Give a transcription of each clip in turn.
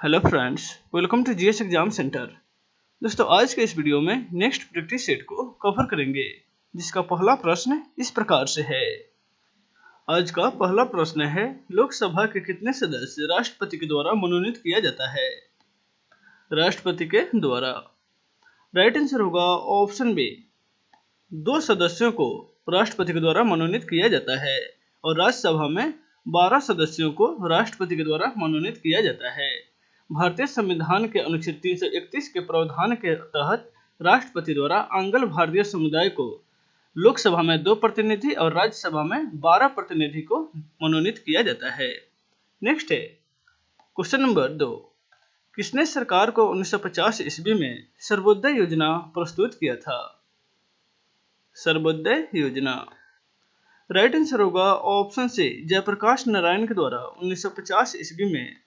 Hello friends, welcome to GS exam centre. दोस्तों, आज के इस वीडियो में नेक्स्ट प्रैक्टिस सेट को कवर करेंगे, जिसका पहला प्रश्न इस प्रकार से है। आज का पहला प्रश्न है, लोकसभा के कितने सदस्य राष्ट्रपति के द्वारा मनोनीत किया जाता है? राष्ट्रपति के द्वारा। राइट आंसर होगा ऑप्शन बी, 2 सदस्यों को राष्ट्रपति के द्वारा मनोनीत किया जाता है और राज्यसभा में 12 सदस्यों को राष्ट्रपति के द्वारा मनोनीत किया जाता है। भारतीय संविधान के अनुच्छेद 331 के प्रावधान के तहत राष्ट्रपति द्वारा आंग्ल भारतीय समुदाय को लोकसभा में 2 प्रतिनिधि और राज्यसभा में 12 प्रतिनिधि को मनोनीत किया जाता है। नेक्स्ट है क्वेश्चन नंबर 2, किसने सरकार को 1950 ईस्वी में सर्वोदय योजना प्रस्तुत किया था? सर्वोदय योजना। राइट आंसर होगा ऑप्शन सी, जयप्रकाश नारायण के द्वारा 1950 ईस्वी में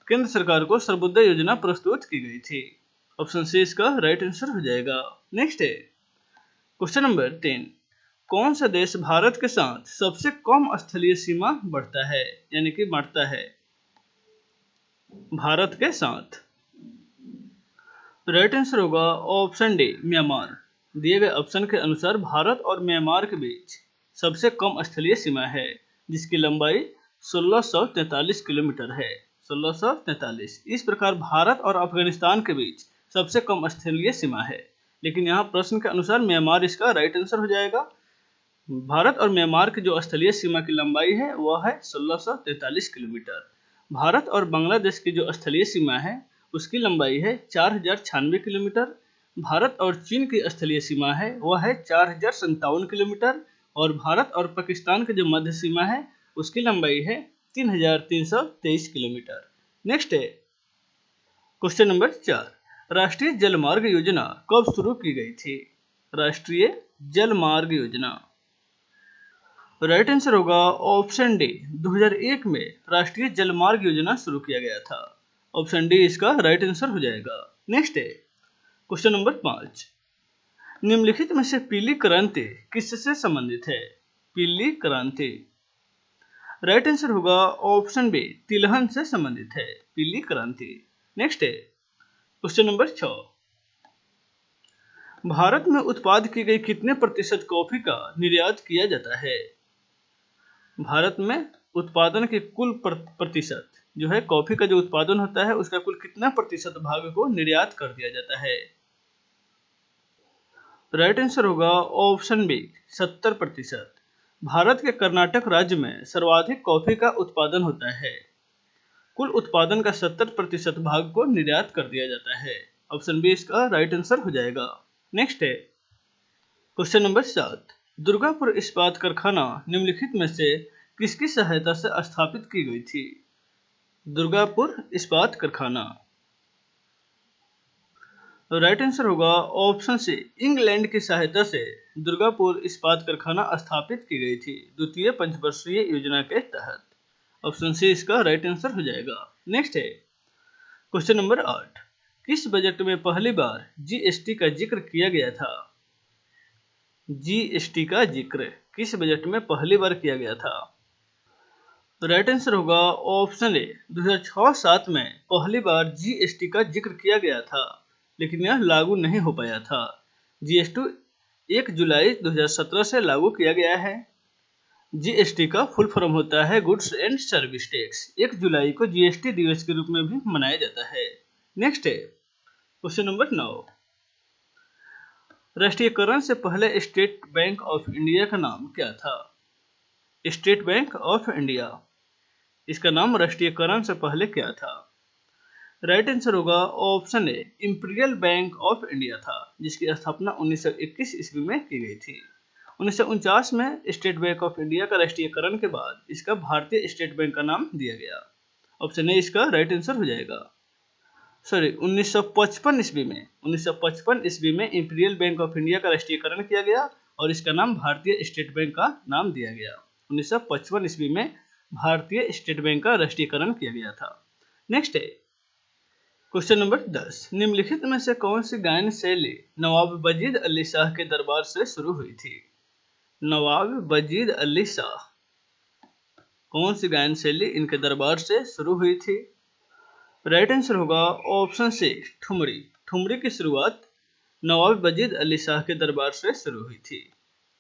केंद्र सरकार को सर्वोदय योजना प्रस्तुत की गई थी। ऑप्शन सी इसका राइट आंसर हो जाएगा। नेक्स्ट है क्वेश्चन नंबर 3, कौन सा देश भारत के साथ सबसे कम स्थलीय सीमा बढ़ता है यानी कि बांटता है? भारत के साथ। राइट आंसर होगा ऑप्शन डी, म्यांमार। दिए गए ऑप्शन के अनुसार भारत और म्यांमार के बीच सबसे कम स्थलीय सीमा है, जिसकी लंबाई 1643 किलोमीटर है। 1643। इस प्रकार भारत और अफगानिस्तान के बीच सबसे कम स्थलीय सीमा है, लेकिन यहाँ प्रश्न के अनुसार म्यांमार इसका राइट आंसर हो जाएगा। भारत और म्यांमार की जो स्थलीय सीमा की लंबाई है वह है 1643 किलोमीटर। भारत और बांग्लादेश की जो स्थलीय सीमा है उसकी लंबाई है 4096 किलोमीटर। भारत और चीन की स्थलीय सीमा है वह है 4057 किलोमीटर और भारत और पाकिस्तान की जो मध्य सीमा है उसकी लंबाई है 3323 किलोमीटर। नेक्स्ट है क्वेश्चन नंबर 4, राष्ट्रीय जलमार्ग योजना कब शुरू की गई थी? राष्ट्रीय जलमार्ग योजना। राइट आंसर होगा ऑप्शन डी, 2001 में राष्ट्रीय जलमार्ग योजना शुरू किया गया था। ऑप्शन डी इसका राइट आंसर हो जाएगा। नेक्स्ट है क्वेश्चन नंबर 5, निम्नलिखित में से पीली क्रांति किससे संबंधित है? पीली क्रांति। राइट आंसर होगा ऑप्शन बी, तिलहन से संबंधित है पीली क्रांति। नेक्स्ट है क्वेश्चन नंबर 6, भारत में उत्पाद की गई कितने प्रतिशत कॉफी का निर्यात किया जाता है? भारत में उत्पादन के कुल प्रतिशत जो है, कॉफी का जो उत्पादन होता है उसका कुल कितना प्रतिशत भाग को निर्यात कर दिया जाता है? राइट आंसर होगा ऑप्शन बी, 70%। भारत के कर्नाटक राज्य में सर्वाधिक कॉफी का उत्पादन होता है। कुल उत्पादन का 70% भाग को निर्यात कर दिया जाता है। ऑप्शन बी इसका राइट आंसर हो जाएगा। नेक्स्ट है क्वेश्चन नंबर 7, दुर्गापुर इस्पात कारखाना निम्नलिखित में से किसकी सहायता से स्थापित की गई थी? दुर्गापुर इस्पात कारखाना। राइट आंसर होगा ऑप्शन सी, इंग्लैंड की सहायता से दुर्गापुर इस्पात कारखाना स्थापित की गई थी द्वितीय पंचवर्षीय योजना के तहत। ऑप्शन सी इसका राइट आंसर हो जाएगा। नेक्स्ट है क्वेश्चन नंबर 8, किस बजट में पहली बार जीएसटी का जिक्र किया गया था? जीएसटी का जिक्र किस बजट में पहली बार किया गया था? राइट आंसर होगा ऑप्शन ए, 2006-07 में पहली बार जीएसटी का जिक्र किया गया था, लेकिन यह लागू नहीं हो पाया था। जीएसटी 1 जुलाई 2017 से लागू किया गया है। जीएसटी का फुल फॉर्म होता है गुड्स एंड सर्विस टैक्स। 1 जुलाई को जीएसटी दिवस के रूप में भी मनाया जाता है। नेक्स्ट है क्वेश्चन नंबर 9, राष्ट्रीयकरण से पहले स्टेट बैंक ऑफ इंडिया का नाम क्या था? स्टेट बैंक ऑफ इंडिया, इसका नाम राष्ट्रीयकरण से पहले क्या था? राइट आंसर होगा option A, imperial bank of India था, जिसकी स्थापना 1921 ईस्वी में की गई थी। 1949 में स्टेट बैंक ऑफ इंडिया का राष्ट्रीयकरण के बाद इसका भारतीय स्टेट बैंक का नाम दिया गया। ऑप्शन ए इसका राइट आंसर हो जाएगा। 1955 ईस्वी में इंपीरियल बैंक ऑफ इंडिया का राष्ट्रीयकरण किया गया और इसका नाम भारतीय स्टेट बैंक का नाम दिया गया। 1955 ईस्वी में भारतीय स्टेट बैंक का राष्ट्रीयकरण किया गया था। नेक्स्ट है क्वेश्चन नंबर 10, निम्नलिखित में से कौन सी गायन शैली नवाब वजीद अली शाह के दरबार से शुरू हुई थी? नवाब वजीद अली शाह, कौन सी गायन शैली इनके दरबार से शुरू हुई थी? राइट आंसर होगा ऑप्शन सी ठुमरी। ठुमरी की शुरुआत नवाब वजीद अली शाह के दरबार से शुरू हुई थी।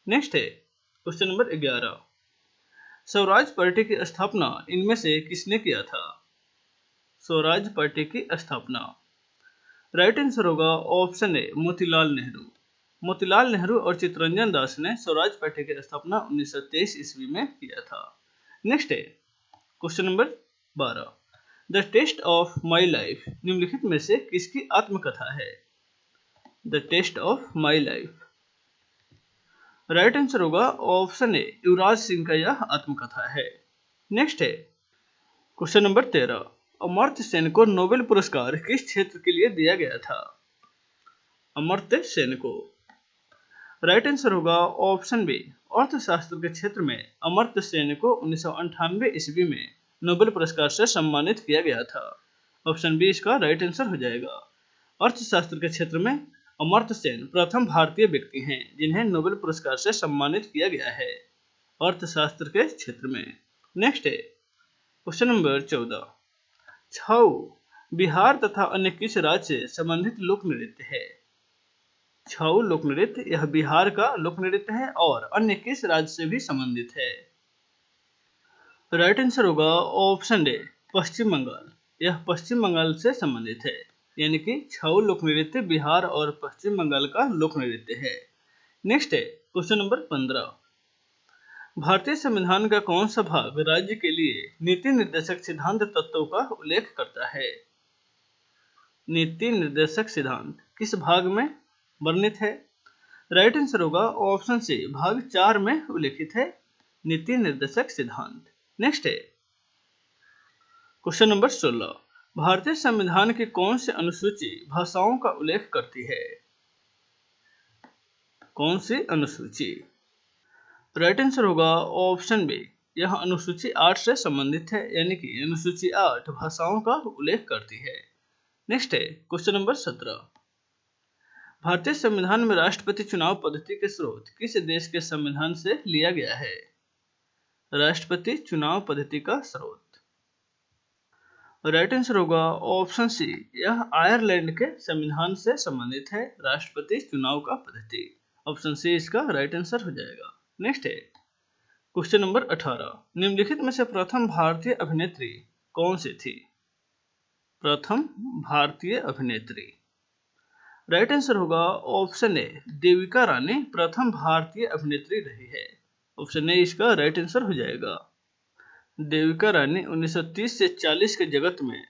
नेक्स्ट है क्वेश्चन नंबर 11। स्वराज पार्टी की स्थापना इनमें से किसने किया था? स्वराज पार्टी की स्थापना। राइट आंसर होगा ऑप्शन ए मोतीलाल नेहरू। मोतीलाल नेहरू और चित्तरंजन दास ने स्वराज पार्टी की स्थापना 1923 ईस्वी में किया था। नेक्स्ट है question number 12। The test of my life निम्नलिखित में से किसकी आत्मकथा है? The test of my life. Right answer होगा ऑप्शन ए युवराज सिंह का यह आत्मकथा है। नेक्स्ट है क्वेश्चन नंबर 13। अमर्त्य सेन को नोबेल पुरस्कार किस क्षेत्र के लिए दिया गया था? अमर्त्य सेन को। राइट आंसर होगा ऑप्शन बी अर्थशास्त्र के क्षेत्र में अमर्त्य सेन को 1998 ईस्वी में नोबेल पुरस्कार से सम्मानित किया गया था। ऑप्शन बी इसका राइट आंसर हो जाएगा। अर्थशास्त्र के क्षेत्र में अमर्त्य सेन प्रथम भारतीय व्यक्ति हैं जिन्हें नोबेल पुरस्कार से सम्मानित किया गया है अर्थशास्त्र के क्षेत्र में। नेक्स्ट है क्वेश्चन नंबर 14। छऊ बिहार तथा अन्य किस राज्य से संबंधित लोक नृत्य है? छऊ लोक नृत्य यह बिहार का लोक नृत्य है और अन्य किस राज्य से भी संबंधित है? राइट आंसर होगा ऑप्शन डे पश्चिम बंगाल। यह पश्चिम बंगाल से संबंधित है, यानी कि छऊ लोक नृत्य बिहार और पश्चिम बंगाल का लोक नृत्य है। नेक्स्ट है क्वेश्चन नंबर 15। भारतीय संविधान का कौन सा भाग राज्य के लिए नीति निर्देशक सिद्धांत तत्वों का उल्लेख करता है? नीति निर्देशक सिद्धांत किस भाग में वर्णित है? राइट आंसर होगा ऑप्शन सी भाग 4 में उल्लेखित है नीति निर्देशक सिद्धांत। नेक्स्ट है क्वेश्चन नंबर 16। भारतीय संविधान की कौन सी अनुसूची भाषाओं का उल्लेख करती है? कौन सी अनुसूची? राइट आंसर होगा ऑप्शन बी यह अनुसूची 8 से संबंधित है, यानी कि अनुसूची 8 भाषाओं का उल्लेख करती है। नेक्स्ट है क्वेश्चन नंबर 17। भारतीय संविधान में राष्ट्रपति चुनाव पद्धति के स्रोत किस देश के संविधान से लिया गया है? राष्ट्रपति चुनाव पद्धति का स्रोत। राइट आंसर होगा ऑप्शन सी यह आयरलैंड के संविधान से संबंधित है राष्ट्रपति चुनाव का पद्धति। ऑप्शन सी इसका राइट आंसर हो जाएगा। नेक्स्ट है क्वेश्चन नंबर 18। निम्नलिखित में से प्रथम भारतीय अभिनेत्री कौन सी थी? प्रथम भारतीय अभिनेत्री। राइट आंसर होगा ऑप्शन ए देविका रानी प्रथम भारतीय अभिनेत्री रही है। ऑप्शन ए इसका राइट आंसर हो जाएगा। देविका रानी 1930 से 40 के जगत में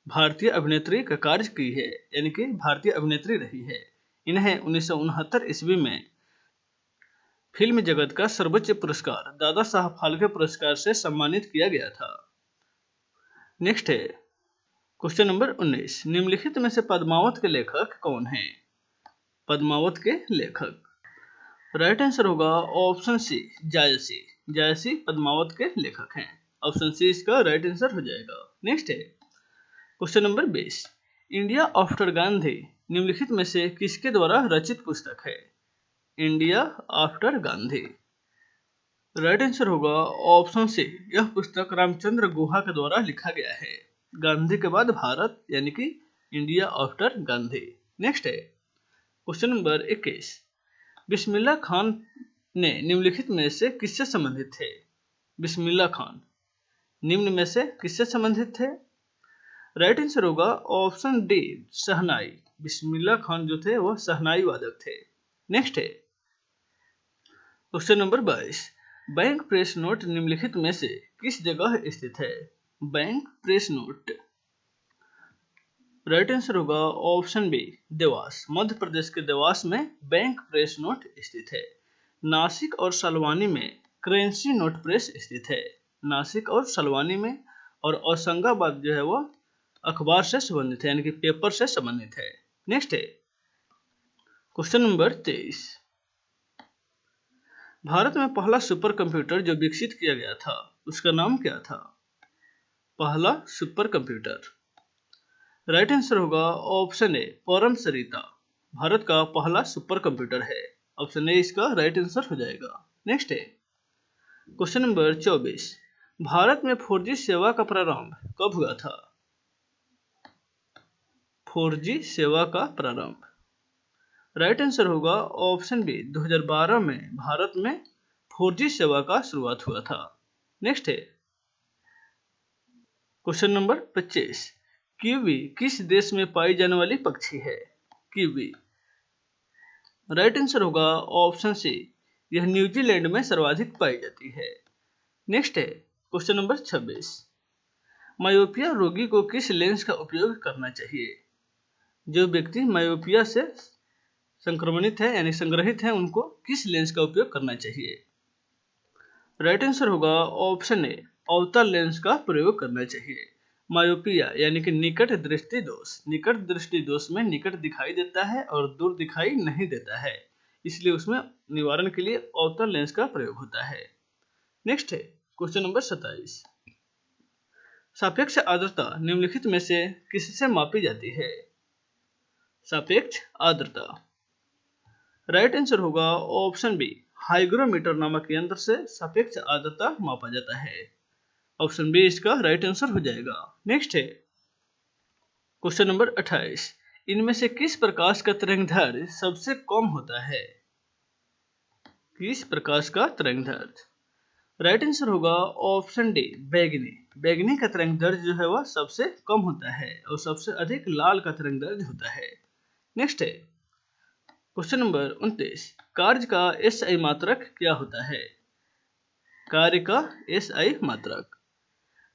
भारतीय अभिनेत्री का कार्य की है, यानी कि भारतीय अभिनेत्री रही है। इन्हें 1969 ईस्वी में फिल्म जगत का सर्वोच्च पुरस्कार दादा साहब फाल्के पुरस्कार से सम्मानित किया गया था। नेक्स्ट है क्वेश्चन नंबर 19। निम्नलिखित में से पद्मावत के लेखक कौन हैं? पद्मावत के लेखक। राइट आंसर होगा ऑप्शन सी जायसी। जायसी पद्मावत के लेखक हैं। ऑप्शन सी इसका राइट आंसर हो जाएगा। नेक्स्ट है question number 20। India after Gandhi निम्नलिखित में से किसके द्वारा रचित पुस्तक है? India after Gandhi. Right answer होगा ऑप्शन सी यह पुस्तक रामचंद्र गुहा के द्वारा लिखा गया है। गांधी के बाद भारत, यानी कि इंडिया आफ्टर गांधी। नेक्स्ट है क्वेश्चन नंबर 21। बिस्मिल्लाह खान ने निम्नलिखित में से किससे संबंधित थे? बिस्मिल्लाह खान निम्न में से किससे संबंधित थे? राइट आंसर होगा ऑप्शन डी शहनाई। बिस्मिल्लाह खान जो थे वह शहनाई वादक थे। नेक्स्ट है question number 22। Bank press note निम्नलिखित में से किस जगह स्थित है? Bank press note. Right answer होगा ऑप्शन बी देवास। मध्य प्रदेश के देवास में बैंक प्रेस नोट स्थित है। नासिक और सलवानी में करेंसी नोट प्रेस स्थित है। नासिक और सलवानी में। और औरंगाबाद जो है वह अखबार से संबंधित है, यानी कि पेपर से संबंधित है। नेक्स्ट है क्वेश्चन नंबर 23। भारत में पहला सुपर कंप्यूटर जो विकसित किया गया था उसका नाम क्या था? पहला सुपर कंप्यूटर। राइट आंसर होगा ऑप्शन ए परम सरिता। भारत का पहला सुपर कंप्यूटर है। ऑप्शन ए इसका राइट आंसर हो जाएगा। नेक्स्ट है क्वेश्चन नंबर 24। भारत में 4G सेवा का प्रारंभ कब हुआ था? 4G सेवा का प्रारंभ। राइट आंसर होगा ऑप्शन बी, 2012 में भारत में 4G सेवा का शुरुआत हुआ था। नेक्स्ट है क्वेश्चन नंबर 25। कीवी किस देश में पाई जाने वाली पक्षी है? कीवी। राइट आंसर होगा ऑप्शन सी, यह न्यूजीलैंड में सर्वाधिक पाई जाती है। नेक्स्ट है क्वेश्चन नंबर 26। मायोपिया रोगी को किस लेंस का उपयोग करना चाहिए? जो व्यक्ति मायोपिया से संक्रमणित है यानी संग्रहित है, उनको किस लेंस का उपयोग करना चाहिए? राइट आंसर होगा ऑप्शन ए, अवतल लेंस का प्रयोग करना चाहिए। मायोपिया यानी कि निकट दृष्टि दोष। निकट दृष्टि दोष में निकट दिखाई देता है और दूर दिखाई नहीं देता है, इसलिए उसमें निवारण के लिए अवतल लेंस का प्रयोग होता है। नेक्स्ट है क्वेश्चन नंबर 27। सापेक्ष आर्द्रता निम्नलिखित में से किससे मापी जाती है? सापेक्ष आर्द्रता। राइट आंसर होगा ऑप्शन बी, हाइग्रोमीटर नामक यंत्र से सापेक्ष आर्द्रता मापा जाता है। ऑप्शन बी इसका राइट आंसर हो जाएगा। नेक्स्ट है क्वेश्चन नंबर 28। इनमें से किस प्रकाश का तरंगदैर्घ्य सबसे कम होता है? किस प्रकाश का तरंगदैर्घ्य? राइट आंसर होगा ऑप्शन डी, बैगनी। बैगनी का तरंगदैर्घ्य जो है वह सबसे कम होता है और सबसे अधिक लाल का तरंगदैर्घ्य होता है। नेक्स्ट है क्वेश्चन नंबर 29। कार्य का एसआई मात्रक क्या होता है? कार्य का एसआई मात्रक।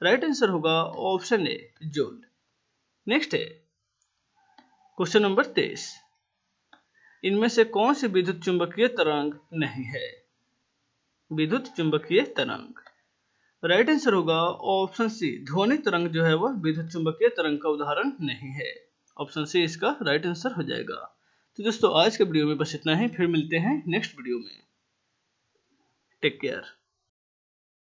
राइट आंसर होगा ऑप्शन ए, जूल। नेक्स्ट है क्वेश्चन नंबर 23। इनमें से कौन सी विद्युत चुंबकीय तरंग नहीं है? विद्युत चुंबकीय तरंग। राइट आंसर होगा ऑप्शन सी, ध्वनि तरंग जो है वह विद्युत चुंबकीय तरंग का उदाहरण नहीं है। ऑप्शन सी इसका राइट आंसर हो जाएगा। तो दोस्तों आज के वीडियो में बस इतना ही, फिर मिलते हैं नेक्स्ट वीडियो में। Take care.